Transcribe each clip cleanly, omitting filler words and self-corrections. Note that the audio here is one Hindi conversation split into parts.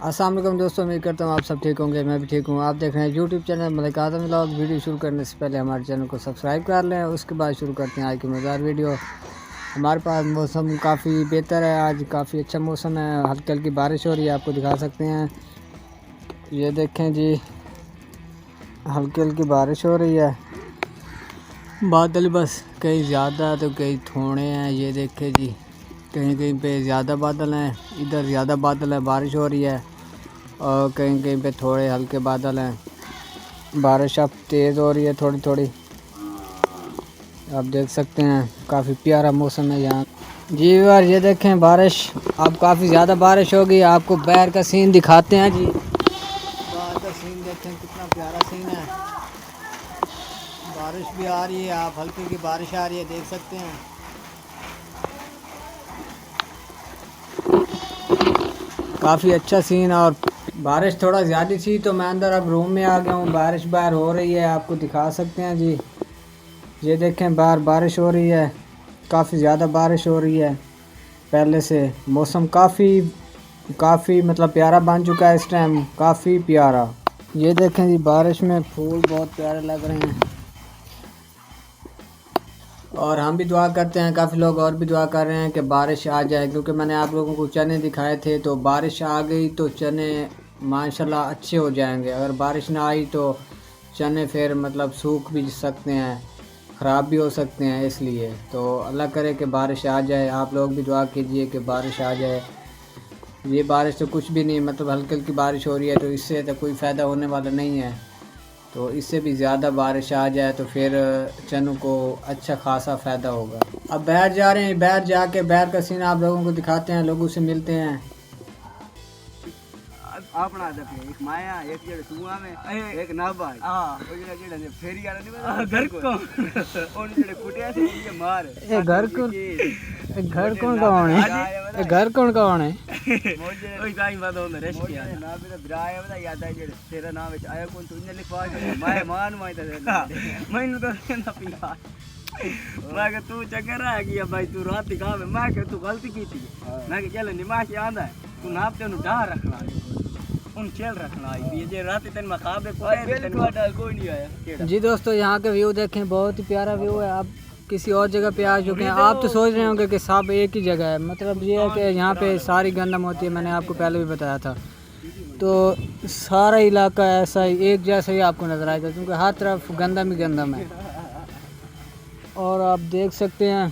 अस्सलाम वालेकुम दोस्तों, उम्मीद करता हूँ आप सब ठीक होंगे। मैं भी ठीक हूँ। आप देख रहे हैं यूट्यूब चैनल मलिक आज़म व्लॉग। वीडियो शुरू करने से पहले हमारे चैनल को सब्सक्राइब कर लें, उसके बाद शुरू करते हैं आज की मज़ेदार वीडियो। हमारे पास मौसम काफ़ी बेहतर है, आज काफ़ी अच्छा मौसम है, हल्की हल्की बारिश हो रही है, आपको दिखा सकते हैं। ये देखें जी, हल्की हल्की बारिश हो रही है। बादल बस कहीं ज़्यादा तो कहीं थोड़े हैं। ये देखें जी, कहीं कहीं पे ज़्यादा बादल हैं, इधर ज़्यादा बादल है, बारिश हो रही है, और कहीं कहीं पे थोड़े हल्के बादल हैं। बारिश अब तेज़ हो रही है थोड़ी थोड़ी, आप देख सकते हैं। काफ़ी प्यारा मौसम है यहाँ जी यार। ये देखें बारिश, अब काफ़ी ज़्यादा बारिश होगी। आपको बाहर का सीन दिखाते हैं जी। बाहर का सीन देखें, कितना प्यारा सीन है। बारिश भी आ रही है, आप हल्की की बारिश आ रही है, देख सकते हैं। काफ़ी अच्छा सीन। और बारिश थोड़ा ज़्यादा थी तो मैं अंदर अब रूम में आ गया हूँ। बारिश बाहर हो रही है, आपको दिखा सकते हैं जी। ये देखें, बाहर बारिश हो रही है, काफ़ी ज़्यादा बारिश हो रही है पहले से। मौसम काफ़ी मतलब प्यारा बन चुका है इस टाइम, काफ़ी प्यारा। ये देखें जी, बारिश में फूल बहुत प्यारे लग रहे हैं। और हम भी दुआ करते हैं, काफ़ी लोग और भी दुआ कर रहे हैं कि बारिश आ जाए, क्योंकि मैंने आप लोगों को चने दिखाए थे, तो बारिश आ गई तो चने माशाल्लाह अच्छे हो जाएंगे। अगर बारिश ना आई तो चने फिर मतलब सूख भी सकते हैं, ख़राब भी हो सकते हैं। इसलिए तो अल्लाह करे कि बारिश आ जाए। आप लोग भी दुआ कीजिए कि बारिश आ जाए। ये बारिश तो कुछ भी नहीं, मतलब हल्की हल्की बारिश हो रही है, तो इससे तो कोई फ़ायदा होने वाला नहीं है। तो इससे भी ज़्यादा बारिश आ जाए तो फिर चनों को अच्छा खासा फ़ायदा होगा। अब बाहर जा रहे हैं, बाहर जाके बाहर का सीन आप लोगों को दिखाते हैं, लोगों से मिलते हैं। अपना एक माया, एक जेड़ सुआ में, एक नाबा। हां ओ जेड़ा जेड़ा फेरी वाला नहीं, घर को ओन जेड़े कुटिया से ये मार। ए घर कौन कौन है? ए घर कौन कौन है? मोजे ओई ताई बात होने रेस किया ना मेरा बिराया बता याद है जेड़े तेरा नाम विच आया कौन तू ने लिखवा के मैं मान माई ते मैनू तो ना पिया। मैं के तू चक्कर आ गया भाई, तू रात दिखा में। मैं के तू गलती की थी। मैं के चल निमाश आंदा है, तू नाप ते नु डा रखना, उन चल रखना। ये जे रात तन मखाबे कोई नहीं आया जी दोस्तों, यहाँ का व्यू देखें, बहुत ही प्यारा व्यू है। आप किसी और जगह पे आ चुके हैं। आप तो सोच रहे होंगे कि सब एक ही जगह है, मतलब ये है कि यहाँ पे सारी गंदम होती है। मैंने आपको पहले भी बताया था। तो सारा इलाका ऐसा ही एक जैसा ही आपको नज़र आएगा, क्योंकि हर तरफ गंदम ही गंदम है। और आप देख सकते हैं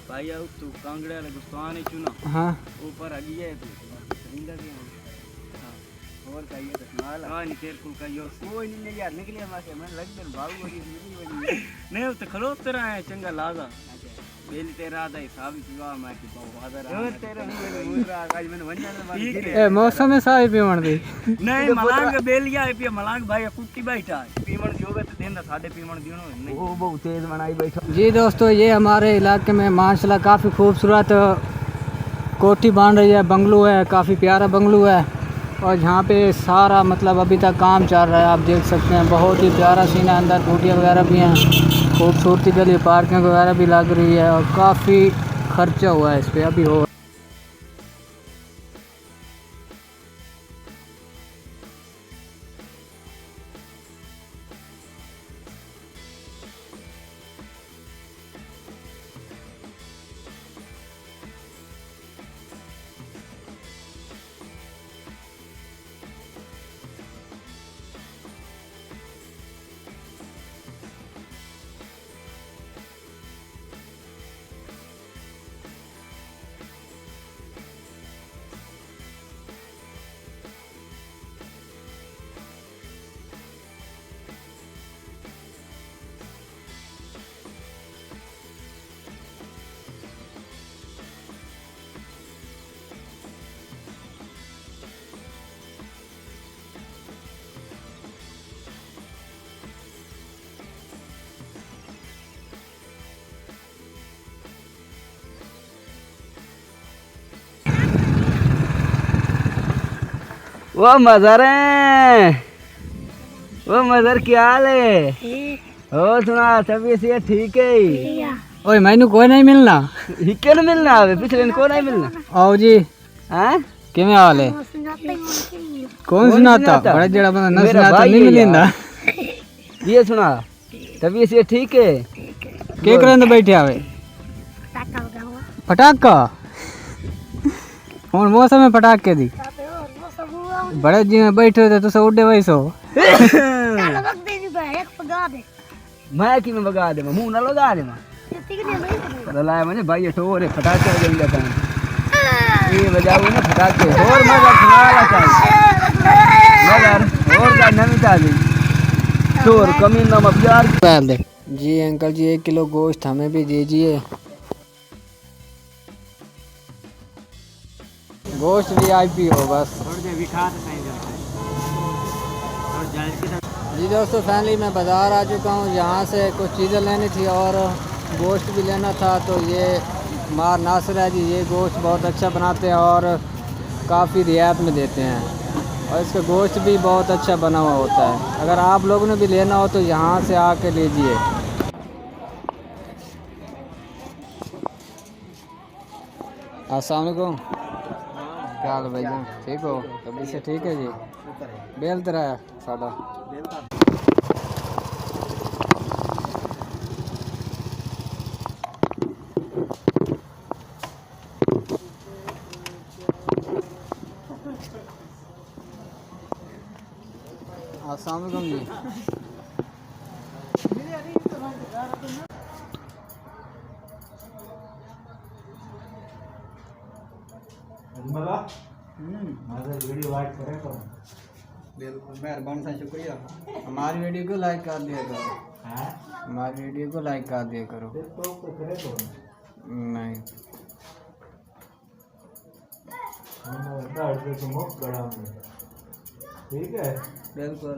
भाई अब तू कांगड़े वाले गुस्तान ही चुना। हाँ ऊपर आ गई है तू रिंदा के। हां और चाहिए तो माल हां निकल कुल का यो कोई नहीं यार निकले माके मैं लग गया भाऊ बड़ी मेरी नहीं तो खलोस तरह है चंगा लागा बेल तेरा आधा हिसाब पीवा मैं कि बहुत आदर तेरे मुरा आज मैंने वंजन ए मौसम में साई पीवण दी नहीं मलांग बेलिया है पे मलांग भाई कुट्टी बैठा पीवण जोगे तो देना साडे पीवण दिनो नहीं वो बहुत तेज बनाई बैठा जी दोस्तों, ये हमारे इलाके में माशाल्लाह काफ़ी खूबसूरत कोठी बन रही है, बंगलो है, काफ़ी प्यारा बंगलो है। और यहाँ पे सारा मतलब अभी तक काम चल रहा है, आप देख सकते हैं। बहुत ही प्यारा सीन है, अंदर टूटियाँ वगैरह भी हैं, खूबसूरती के लिए पार्किंग वगैरह भी लग रही है, और काफ़ी खर्चा हुआ है इस पर अभी हो। वो मजर है, वो मजर क्या हाल है? ओ सुना सभी से ठीक है। ओए मैनू कोई नहीं मिलना, हिक्के न मिलना आवे पिछले को नहीं मिलना। आओ जी। हैं किमें हाल है कौन सुनाता बड़ा जड़ा बंदा न सुनाता नहीं मिलेंदा ये सुना तभी से ठीक है के करन बैठे आवे पटाखा और मौसम में पटाखे दी बड़े जी में बैठे थे तो सब उड़े वैसो मैं की में बगा दे मुंह ना लगा दे मैं लाया मैंने भाई ठोरे पटाखे बजेंगे अपन ये बजाओ ना पटाखे और मगर सुनाला चाहिए मगर और का नमी ताली शोर कमी ना मबियार पहल दे जी अंकल जी 1 किलो गोश्त हमें भी दीजिए गोश्त VIP हो बस जी दोस्तों फैमिली मैं बाज़ार आ चुका हूँ यहाँ से कुछ चीज़ें लेनी थी और गोश्त भी लेना था तो ये मार नासिर है जी ये गोश्त बहुत अच्छा बनाते हैं और काफ़ी रियायत में देते हैं और इसका गोश्त भी बहुत अच्छा बना हुआ होता है अगर आप लोगों ने भी लेना हो तो यहाँ से आके लीजिए अस्सलाम वालेकुम क्या हाल भाई जान ठीक हो तभी से ठीक है जी बेल तरह है सादा अस्सलाम वालेकुम जी बिल्कुल मेहरबानी सा शुक्रिया हमारी वीडियो को लाइक कर दिया करो हमारी वीडियो को लाइक कर दिया करो नहीं ठीक है बिल्कुल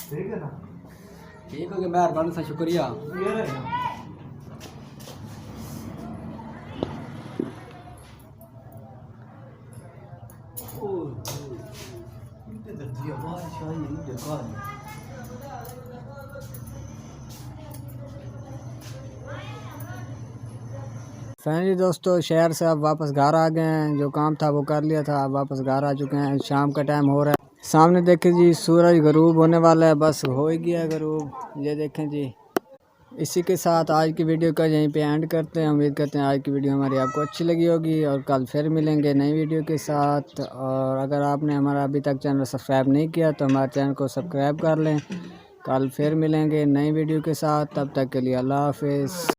ठीक है ना ठीक हो गया मेहरबानी सा शुक्रिया फैमिली दोस्तों शहर से अब वापस घर आ गए हैं जो काम था वो कर लिया था अब वापस घर आ चुके हैं शाम का टाइम हो रहा है सामने देखें जी सूरज गरूब होने वाला है बस हो ही गया गरूब ये देखें जी इसी के साथ आज की वीडियो का यहीं पे एंड करते हैं उम्मीद करते हैं आज की वीडियो हमारी आपको अच्छी लगी होगी और कल फिर मिलेंगे नई वीडियो के साथ और अगर आपने हमारा अभी तक चैनल सब्सक्राइब नहीं किया तो हमारे चैनल को सब्सक्राइब कर लें कल फिर मिलेंगे नई वीडियो के साथ तब तक के लिए अल्लाह हाफिज़।